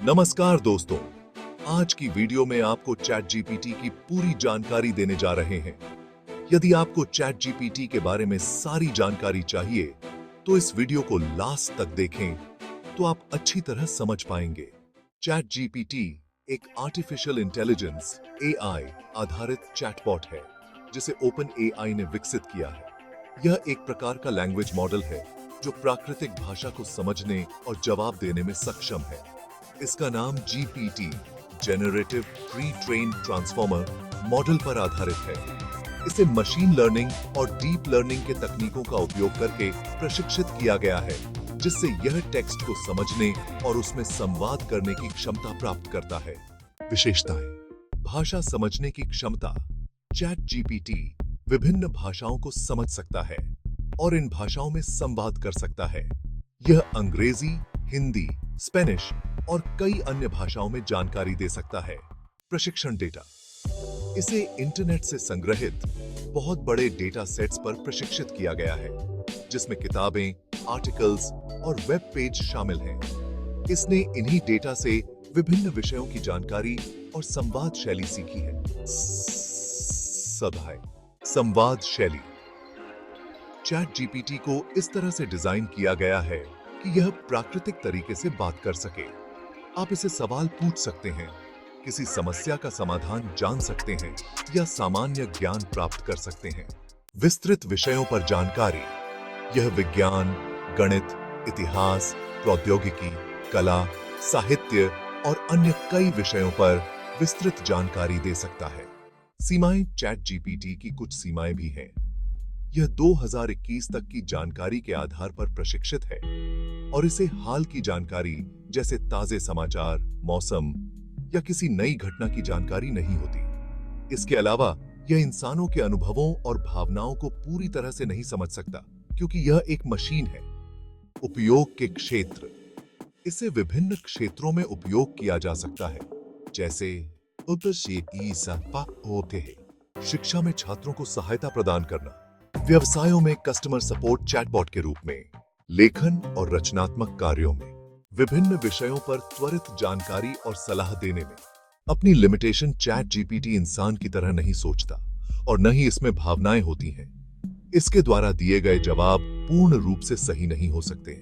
नमस्कार दोस्तों, आज की वीडियो में आपको चैट जीपीटी की पूरी जानकारी देने जा रहे हैं। यदि आपको चैट जीपीटी के बारे में सारी जानकारी चाहिए, तो इस वीडियो को लास्ट तक देखें, तो आप अच्छी तरह समझ पाएंगे। चैट जीपीटी एक आर्टिफिशियल इंटेलिजेंस (एआई) आधारित चैटबॉट है, जिसे ओपन एआई ने विकसित किया है। यह एक प्रकार का लैंग्वेज मॉडल है जो प्राकृतिक भाषा को समझने और जवाब देने में सक्षम है। इसका नाम GPT generative pre train transformer model पर आधारित है। इसे मशीन लर्निंग और डीप लर्निंग के तकनीकों का उपयोग करके प्रशिक्षित किया गया है, जिससे यह टेक्स्ट को समझने और उसमें संवाद करने की क्षमता प्राप्त करता है। विशेषताएं: भाषा समझने की क्षमता। चैट जीपीटी विभिन्न भाषाओं को समझ सकता है और इन भाषाओं में संवाद कर सकता है। यह अंग्रेजी, हिंदी, स्पेनिश और कई अन्य भाषाओं में जानकारी दे सकता है। प्रशिक्षण डेटा: इसे इंटरनेट से संग्रहित बहुत बड़े डेटा सेट्स पर प्रशिक्षित किया गया है, जिसमें किताबें, आर्टिकल्स और वेब पेज शामिल हैं। इसने इन्हीं डेटा से विभिन्न विषयों की जानकारी और संवाद शैली सीखी है। संवाद शैली: चैट जीपीटी को इस तरह से डिजाइन किया गया है कि यह प्राकृतिक तरीके से बात कर सके। आप इसे सवाल पूछ सकते हैं, किसी समस्या का समाधान जान सकते हैं या सामान्य ज्ञान प्राप्त कर सकते हैं। विस्तृत विषयों पर जानकारी: यह विज्ञान, गणित, इतिहास, प्रौद्योगिकी, कला, साहित्य और अन्य कई विषयों पर विस्तृत जानकारी दे सकता है। सीमाएं: चैट जीपीटी की कुछ सीमाएं भी हैं। यह 2021 तक की जानकारी के आधार पर प्रशिक्षित है और इसे हाल की जानकारी जैसे ताजे समाचार, मौसम या किसी नई घटना की जानकारी नहीं होती। इसके अलावा यह इंसानों के अनुभवों और भावनाओं को पूरी तरह से नहीं समझ सकता, क्योंकि यह एक मशीन है। उपयोग के क्षेत्र: इसे विभिन्न क्षेत्रों में उपयोग किया जा सकता है, जैसे शिक्षा में छात्रों को सहायता प्रदान करना, व्यवसायों में कस्टमर सपोर्ट चैटबॉट के रूप में, लेखन और रचनात्मक कार्यों में, विभिन्न विषयों पर त्वरित जानकारी और सलाह देने में। अपनी लिमिटेशन: चैट जीपीटी इंसान की तरह नहीं सोचता और न ही इसमें भावनाएं होती हैं। इसके द्वारा दिए गए जवाब पूर्ण रूप से सही नहीं हो सकते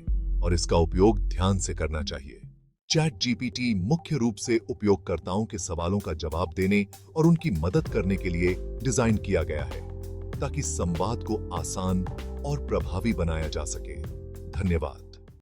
और इसका उपयोग ध्यान से करना चाहिए। चैट जीपीटी मुख्य रूप से उपयोगकर्ताओं के सवालों का जवाब देने और उनकी मदद करने के लिए डिजाइन किया गया है, ताकि संवाद को आसान और प्रभावी बनाया जा सके। धन्यवाद।